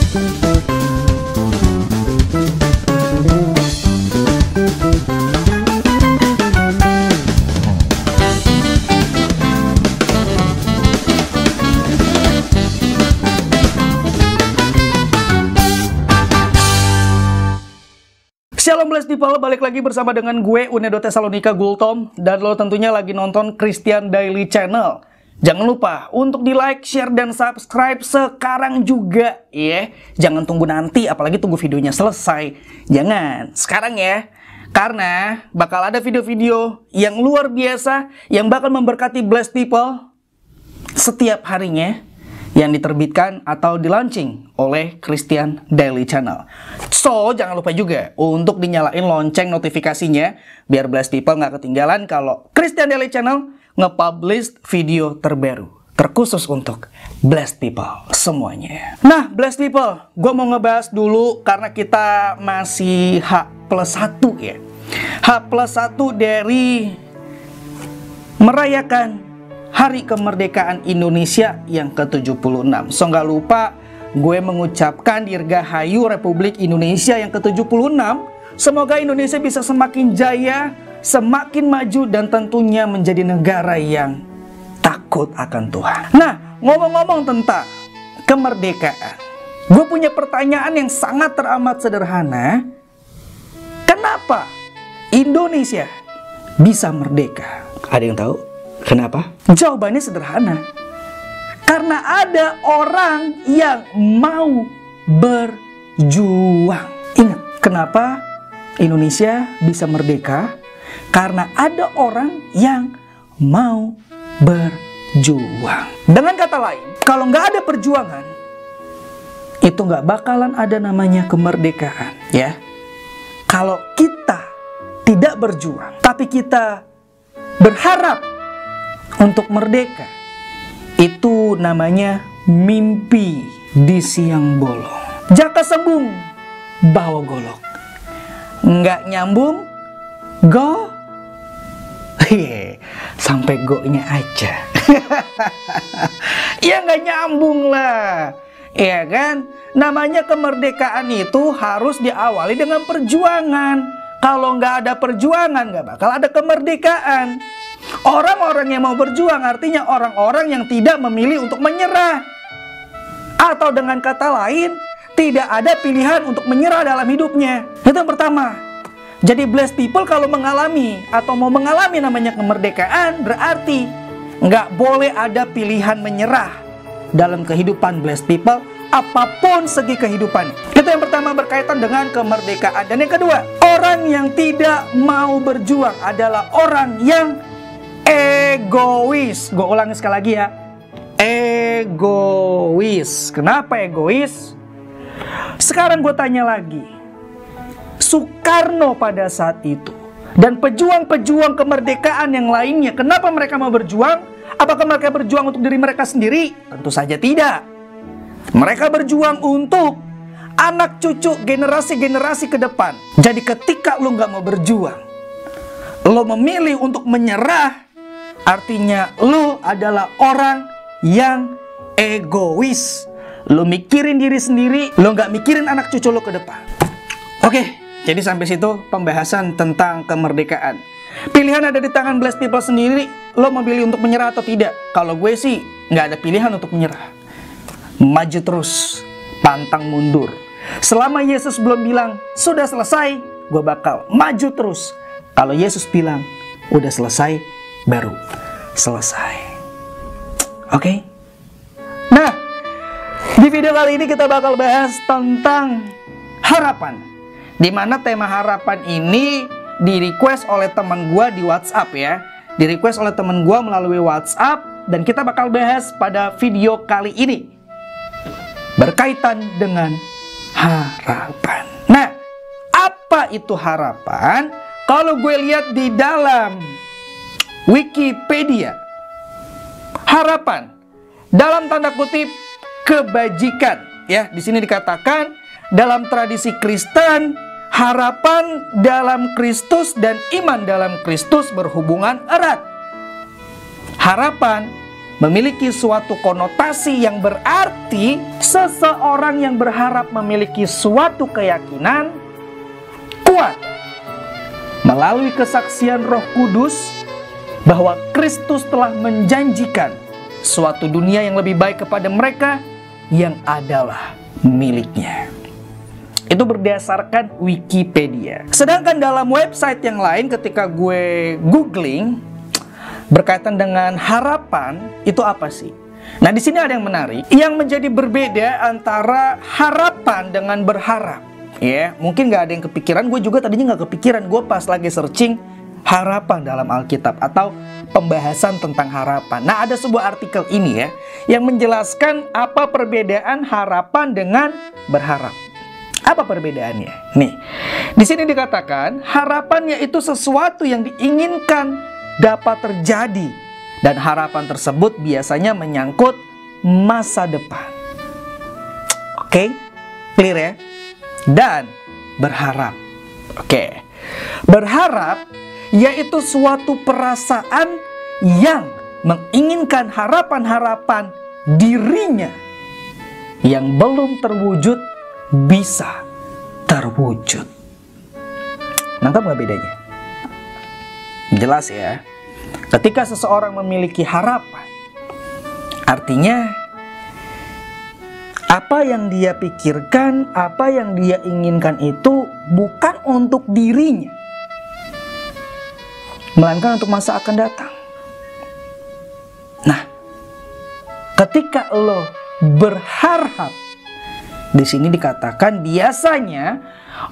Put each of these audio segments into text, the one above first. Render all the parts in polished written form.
Shalom blessed people, balik lagi bersama dengan gue Unedo Tesalonika Gultom. Dan lo tentunya lagi nonton Christian Daily Channel. Jangan lupa untuk di like, share, dan subscribe sekarang juga ya. Jangan tunggu nanti, apalagi tunggu videonya selesai. Jangan, sekarang ya. Karena bakal ada video-video yang luar biasa yang bakal memberkati blessed people setiap harinya, yang diterbitkan atau di-launching oleh Christian Daily Channel. So, jangan lupa juga untuk dinyalain lonceng notifikasinya, biar blessed people nggak ketinggalan kalau Christian Daily Channel nge-publish video terbaru, terkhusus untuk blessed people semuanya. Nah, blessed people, gue mau ngebahas dulu karena kita masih H+1 ya. H+1 dari merayakan Hari Kemerdekaan Indonesia yang ke-76. So nggak lupa gue mengucapkan Dirgahayu Republik Indonesia yang ke-76. Semoga Indonesia bisa semakin jaya, semakin maju, dan tentunya menjadi negara yang takut akan Tuhan. Nah, ngomong-ngomong tentang kemerdekaan, gue punya pertanyaan yang sangat teramat sederhana. Kenapa Indonesia bisa merdeka? Ada yang tahu? Kenapa? Jawabannya sederhana. Karena ada orang yang mau berjuang. Ingat, kenapa Indonesia bisa merdeka? Karena ada orang yang mau berjuang. Dengan kata lain, kalau nggak ada perjuangan, itu nggak bakalan ada namanya kemerdekaan, ya. Kalau kita tidak berjuang, tapi kita berharap untuk merdeka, itu namanya mimpi di siang bolong. Jaka sembung, bawa golok. Nggak nyambung, go. Sampai go-nya aja. Ya nggak nyambung lah. Ya kan? Namanya kemerdekaan itu harus diawali dengan perjuangan. Kalau nggak ada perjuangan, nggak bakal ada kemerdekaan. Orang-orang yang mau berjuang artinya orang-orang yang tidak memilih untuk menyerah. Atau dengan kata lain, tidak ada pilihan untuk menyerah dalam hidupnya. Itu yang pertama. Jadi blessed people kalau mengalami atau mau mengalami namanya kemerdekaan, berarti nggak boleh ada pilihan menyerah dalam kehidupan blessed people, apapun segi kehidupan. Itu yang pertama berkaitan dengan kemerdekaan. Dan yang kedua, orang yang tidak mau berjuang adalah orang yang egois. Gue ulangi sekali lagi ya. Egois. Kenapa egois? Sekarang gue tanya lagi. Soekarno pada saat itu dan pejuang-pejuang kemerdekaan yang lainnya, kenapa mereka mau berjuang? Apakah mereka berjuang untuk diri mereka sendiri? Tentu saja tidak. Mereka berjuang untuk anak cucu generasi-generasi ke depan. Jadi ketika lo nggak mau berjuang, lo memilih untuk menyerah, artinya lo adalah orang yang egois. Lo mikirin diri sendiri, lo nggak mikirin anak cucu lo ke depan. Oke, jadi sampai situ pembahasan tentang kemerdekaan. Pilihan ada di tangan blessed people sendiri. Lo memilih untuk menyerah atau tidak? Kalau gue sih nggak ada pilihan untuk menyerah. Maju terus, pantang mundur. Selama Yesus belum bilang sudah selesai, gue bakal maju terus. Kalau Yesus bilang udah selesai, baru selesai. Oke? Nah, di video kali ini kita bakal bahas tentang harapan. Dimana tema harapan ini di-request oleh teman gua di WhatsApp ya. Di-request oleh teman gua melalui WhatsApp, dan kita bakal bahas pada video kali ini berkaitan dengan harapan. Nah, apa itu harapan? Kalau gue lihat di dalam Wikipedia, harapan dalam tanda kutip kebajikan ya. Di sini dikatakan dalam tradisi Kristen, harapan dalam Kristus dan iman dalam Kristus berhubungan erat. Harapan memiliki suatu konotasi yang berarti seseorang yang berharap memiliki suatu keyakinan kuat melalui kesaksian Roh Kudus bahwa Kristus telah menjanjikan suatu dunia yang lebih baik kepada mereka yang adalah miliknya. Itu berdasarkan Wikipedia. Sedangkan dalam website yang lain ketika gue googling berkaitan dengan harapan, itu apa sih? Nah, di sini ada yang menarik. Yang menjadi berbeda antara harapan dengan berharap. Ya, mungkin nggak ada yang kepikiran. Gue juga tadinya nggak kepikiran. Gue pas lagi searching harapan dalam Alkitab atau pembahasan tentang harapan. Nah, ada sebuah artikel ini ya yang menjelaskan apa perbedaan harapan dengan berharap. Apa perbedaannya? Nih, di sini dikatakan harapan yaitu sesuatu yang diinginkan dapat terjadi dan harapan tersebut biasanya menyangkut masa depan. Oke, clear ya? Dan berharap. Oke, berharap yaitu suatu perasaan yang menginginkan harapan-harapan dirinya yang belum terwujud bisa terwujud. Nangkap gak bedanya? Jelas ya. Ketika seseorang memiliki harapan, artinya apa yang dia pikirkan, apa yang dia inginkan itu bukan untuk dirinya, melainkan untuk masa akan datang. Nah, ketika lo berharap, di sini dikatakan biasanya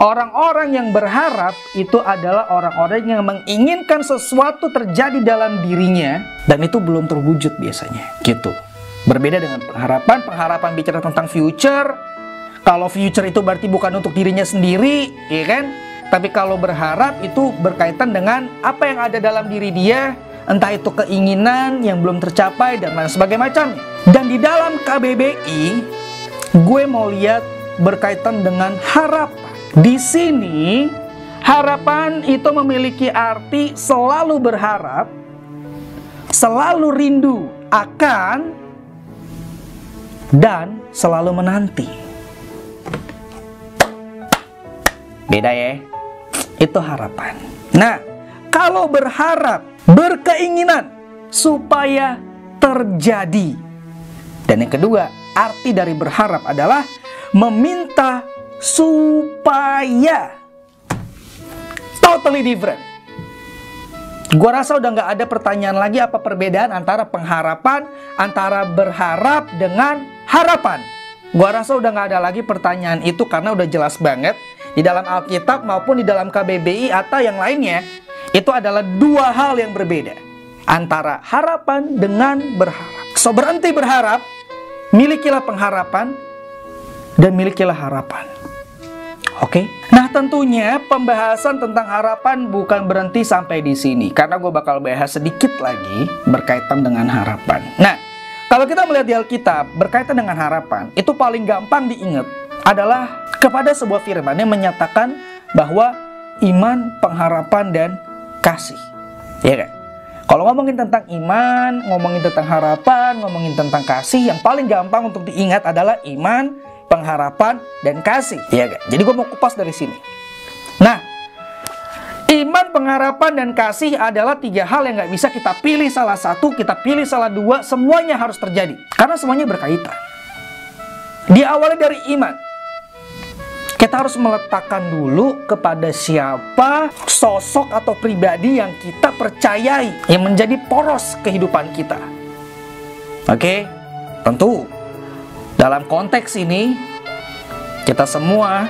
orang-orang yang berharap itu adalah orang-orang yang menginginkan sesuatu terjadi dalam dirinya dan itu belum terwujud biasanya, gitu. Berbeda dengan pengharapan. Pengharapan bicara tentang future. Kalau future itu berarti bukan untuk dirinya sendiri, ya kan? Tapi kalau berharap itu berkaitan dengan apa yang ada dalam diri dia, entah itu keinginan yang belum tercapai dan lain sebagainya macamnya. Dan di dalam KBBI, gue mau lihat berkaitan dengan harapan. Di sini, harapan itu memiliki arti selalu berharap, selalu rindu akan, dan selalu menanti. Beda ya? Itu harapan. Nah, kalau berharap, berkeinginan supaya terjadi. Dan yang kedua, arti dari berharap adalah meminta supaya. Totally different. Gua rasa udah nggak ada pertanyaan lagi apa perbedaan antara pengharapan, antara berharap dengan harapan. Gua rasa udah nggak ada lagi pertanyaan itu karena udah jelas banget di dalam Alkitab maupun di dalam KBBI atau yang lainnya. Itu adalah dua hal yang berbeda antara harapan dengan berharap. So, berhenti berharap, milikilah pengharapan, dan milikilah harapan. Oke? Nah, tentunya pembahasan tentang harapan bukan berhenti sampai di sini, karena gue bakal bahas sedikit lagi berkaitan dengan harapan. Nah, kalau kita melihat di Alkitab berkaitan dengan harapan, itu paling gampang diingat adalah kepada sebuah firman yang menyatakan bahwa iman, pengharapan, dan kasih. Ya kan? Kalau ngomongin tentang iman, ngomongin tentang harapan, ngomongin tentang kasih, yang paling gampang untuk diingat adalah iman, pengharapan, dan kasih. Ya kan? Jadi gue mau kupas dari sini. Nah, iman, pengharapan, dan kasih adalah tiga hal yang gak bisa kita pilih salah satu, kita pilih salah dua, semuanya harus terjadi. Karena semuanya berkaitan. Diawali dari iman. Kita harus meletakkan dulu kepada siapa sosok atau pribadi yang kita percayai, yang menjadi poros kehidupan kita. Oke? Tentu dalam konteks ini kita semua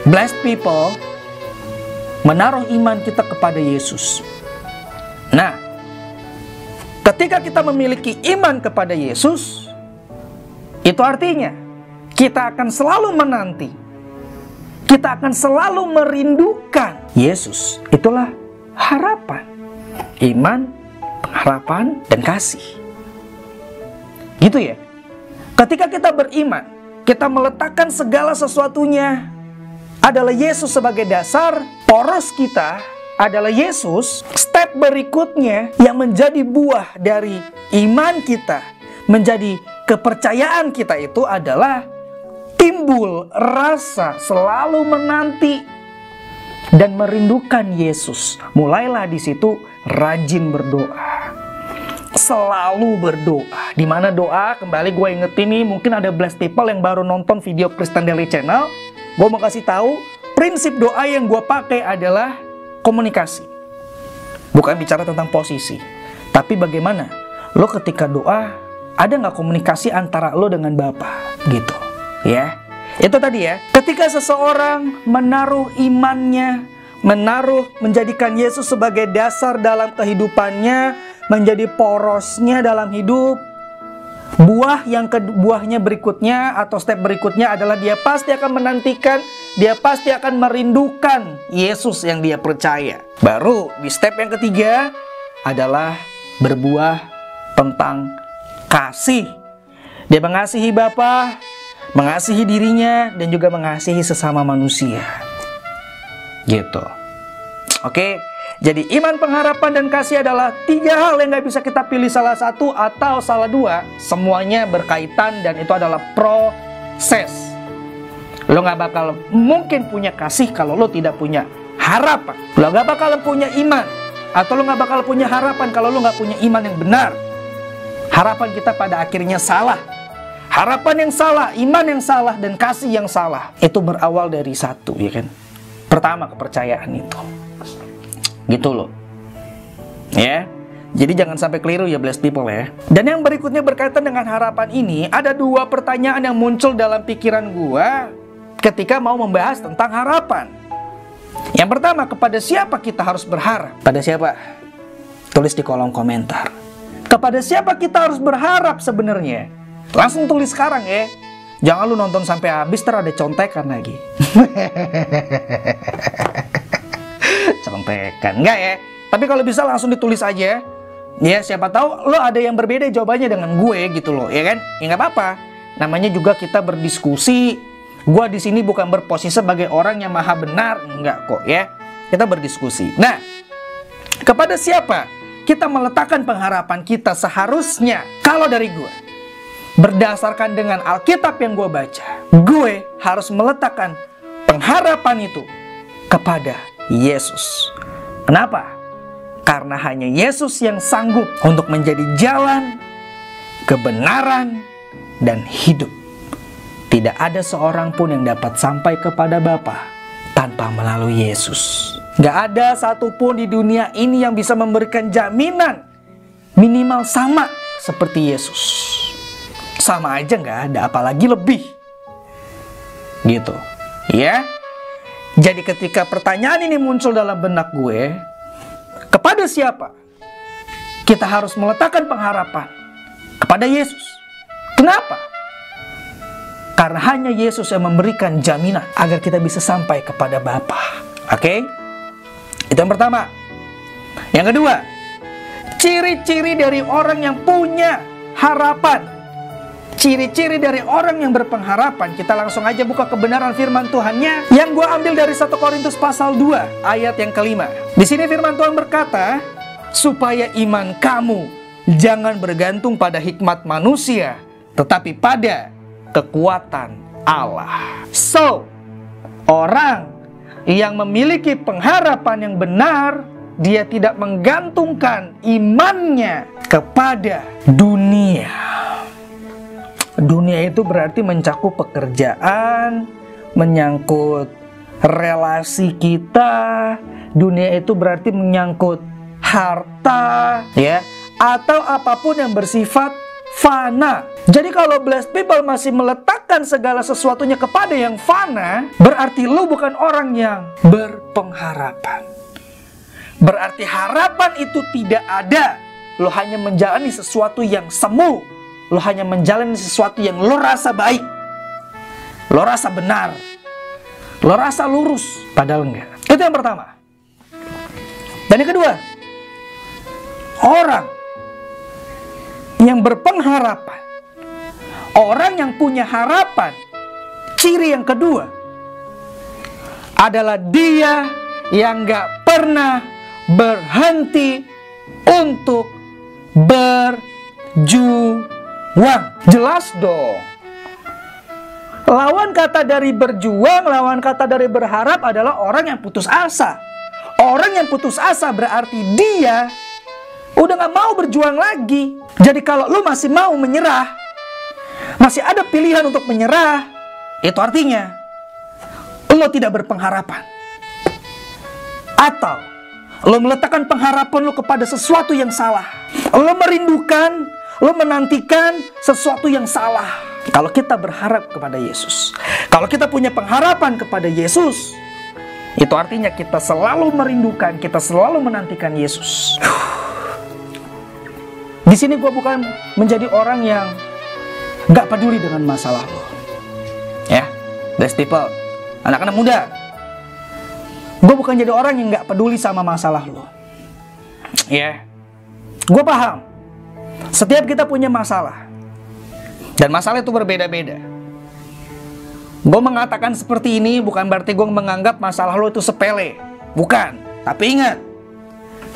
blessed people menaruh iman kita kepada Yesus. Nah, ketika kita memiliki iman kepada Yesus, itu artinya kita akan selalu menanti, kita akan selalu merindukan Yesus. Itulah harapan, iman, pengharapan, dan kasih. Gitu ya. Ketika kita beriman, kita meletakkan segala sesuatunya adalah Yesus sebagai dasar, poros kita adalah Yesus, step berikutnya yang menjadi buah dari iman kita, menjadi kepercayaan kita itu adalah timbul rasa selalu menanti dan merindukan Yesus. Mulailah di situ rajin berdoa. Selalu berdoa. Dimana doa, kembali gue ingetin nih, mungkin ada blessed people yang baru nonton video Kristen Daily Channel. Gue mau kasih tahu, prinsip doa yang gue pakai adalah komunikasi. Bukan bicara tentang posisi, tapi bagaimana lo ketika doa, ada nggak komunikasi antara lo dengan Bapa gitu, ya. Itu tadi ya, ketika seseorang menaruh imannya, menjadikan Yesus sebagai dasar dalam kehidupannya, menjadi porosnya dalam hidup, buahnya berikutnya atau step berikutnya adalah dia pasti akan menantikan, dia pasti akan merindukan Yesus yang dia percaya. Baru di step yang ketiga adalah berbuah tentang kasih. Dia mengasihi Bapa, mengasihi dirinya, dan juga mengasihi sesama manusia. Gitu. Oke, jadi iman, pengharapan, dan kasih adalah 3 hal yang gak bisa kita pilih salah satu atau salah dua. Semuanya berkaitan dan itu adalah proses. Lo gak bakal mungkin punya kasih kalau lo tidak punya harapan. Lo gak bakal punya iman atau lo gak bakal punya harapan kalau lo gak punya iman yang benar. Harapan kita pada akhirnya salah. Harapan yang salah, iman yang salah, dan kasih yang salah itu berawal dari satu, ya kan? Pertama, kepercayaan itu. Gitu loh. Ya. Jadi jangan sampai keliru ya, blessed people ya. Dan yang berikutnya berkaitan dengan harapan ini, ada 2 pertanyaan yang muncul dalam pikiran gua ketika mau membahas tentang harapan. Yang pertama, kepada siapa kita harus berharap? Pada siapa? Tulis di kolom komentar. Kepada siapa kita harus berharap sebenarnya? Langsung tulis sekarang ya. Jangan lu nonton sampai habis ntar ada contekan lagi. Contekan, enggak ya? Tapi kalau bisa langsung ditulis aja. Ya, siapa tahu lo ada yang berbeda jawabannya dengan gue gitu loh, ya kan? Ya nggak apa-apa. Namanya juga kita berdiskusi. Gue di sini bukan berposisi sebagai orang yang maha benar, enggak kok ya. Kita berdiskusi. Nah, kepada siapa kita meletakkan pengharapan kita seharusnya? Kalau dari gue, berdasarkan dengan Alkitab yang gue baca, gue harus meletakkan pengharapan itu kepada Yesus. Kenapa? Karena hanya Yesus yang sanggup untuk menjadi jalan, kebenaran, dan hidup. Tidak ada seorang pun yang dapat sampai kepada Bapa tanpa melalui Yesus. Gak ada satupun di dunia ini yang bisa memberikan jaminan minimal sama seperti Yesus. Sama aja gak ada, apalagi lebih. Gitu. Ya. Jadi ketika pertanyaan ini muncul dalam benak gue, kepada siapa kita harus meletakkan pengharapan? Kepada Yesus. Kenapa? Karena hanya Yesus yang memberikan jaminan agar kita bisa sampai kepada Bapa. Oke? Itu yang pertama. Yang kedua, ciri-ciri dari orang yang punya harapan. Ciri-ciri dari orang yang berpengharapan. Kita langsung aja buka kebenaran firman Tuhannya yang gue ambil dari 1 Korintus pasal 2 ayat yang kelima. Di sini firman Tuhan berkata, supaya iman kamu jangan bergantung pada hikmat manusia, tetapi pada kekuatan Allah. So, orang yang memiliki pengharapan yang benar, dia tidak menggantungkan imannya kepada dunia. Dunia itu berarti mencakup pekerjaan, menyangkut relasi kita. Dunia itu berarti menyangkut harta, ya, atau apapun yang bersifat fana. Jadi kalau blessed people masih meletakkan segala sesuatunya kepada yang fana, berarti lu bukan orang yang berpengharapan. Berarti harapan itu tidak ada. Lu hanya menjalani sesuatu yang semu. Lo hanya menjalani sesuatu yang lo rasa baik, lo rasa benar, lo rasa lurus, padahal enggak. Itu yang pertama. Dan yang kedua, orang yang berpengharapan, orang yang punya harapan, ciri yang kedua adalah dia yang gak pernah berhenti untuk berjuang. Jelas dong. Lawan kata dari berjuang, lawan kata dari berharap adalah orang yang putus asa. Orang yang putus asa berarti dia udah gak mau berjuang lagi. Jadi kalau lu masih mau menyerah, masih ada pilihan untuk menyerah, itu artinya lu tidak berpengharapan. Atau lu meletakkan pengharapan lu kepada sesuatu yang salah. Lu merindukan, lu menantikan sesuatu yang salah. Kalau kita berharap kepada Yesus, kalau kita punya pengharapan kepada Yesus, itu artinya kita selalu merindukan, kita selalu menantikan Yesus. Di sini gue bukan menjadi orang yang gak peduli dengan masalah lo. Ya, blessed people, anak-anak muda, gue bukan jadi orang yang gak peduli sama masalah lo. Ya, gue paham, setiap kita punya masalah. Dan masalah itu berbeda-beda. Gue mengatakan seperti ini bukan berarti gue menganggap masalah lo itu sepele. Bukan. Tapi ingat,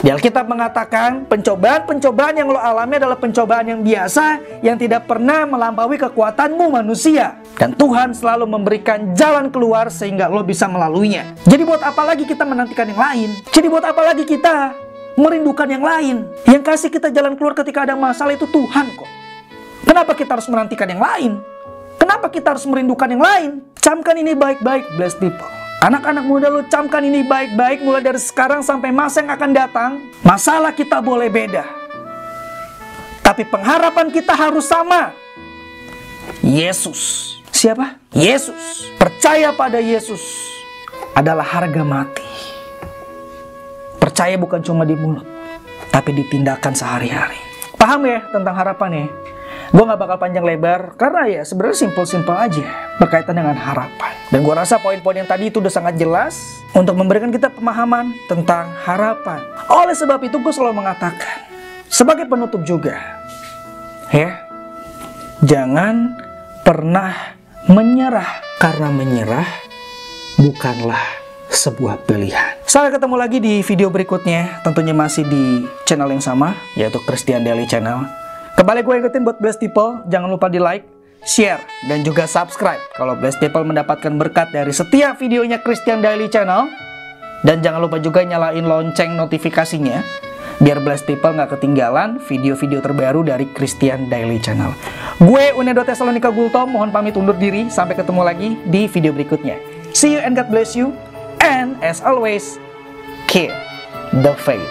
di Alkitab mengatakan pencobaan-pencobaan yang lo alami adalah pencobaan yang biasa, yang tidak pernah melampaui kekuatanmu manusia. Dan Tuhan selalu memberikan jalan keluar sehingga lo bisa melaluinya. Jadi buat apa lagi kita menantikan yang lain? Jadi buat apa lagi kita merindukan yang lain? Yang kasih kita jalan keluar ketika ada masalah itu Tuhan kok. Kenapa kita harus menantikan yang lain? Kenapa kita harus merindukan yang lain? Camkan ini baik-baik, blessed people. Anak-anak muda lu camkan ini baik-baik mulai dari sekarang sampai masa yang akan datang. Masalah kita boleh beda, tapi pengharapan kita harus sama. Yesus. Siapa? Yesus. Percaya pada Yesus adalah harga mati. Percaya bukan cuma di mulut, tapi di tindakan sehari-hari. Paham ya tentang harapan ya? Gue gak bakal panjang lebar, karena ya sebenarnya simpel-simpel aja berkaitan dengan harapan. Dan gue rasa poin-poin yang tadi itu udah sangat jelas untuk memberikan kita pemahaman tentang harapan. Oleh sebab itu gue selalu mengatakan, sebagai penutup juga, ya, jangan pernah menyerah, karena menyerah bukanlah sebuah pilihan. Sampai ketemu lagi di video berikutnya, tentunya masih di channel yang sama, yaitu Christian Daily Channel. Kembali gue ingetin buat blessed people, jangan lupa di like, share, dan juga subscribe kalau blessed people mendapatkan berkat dari setiap videonya Christian Daily Channel. Dan jangan lupa juga nyalain lonceng notifikasinya, biar blessed people gak ketinggalan video-video terbaru dari Christian Daily Channel. Gue Unedo Tesalonika Gultom, mohon pamit undur diri, sampai ketemu lagi di video berikutnya. See you and God bless you, and as always, keep the faith.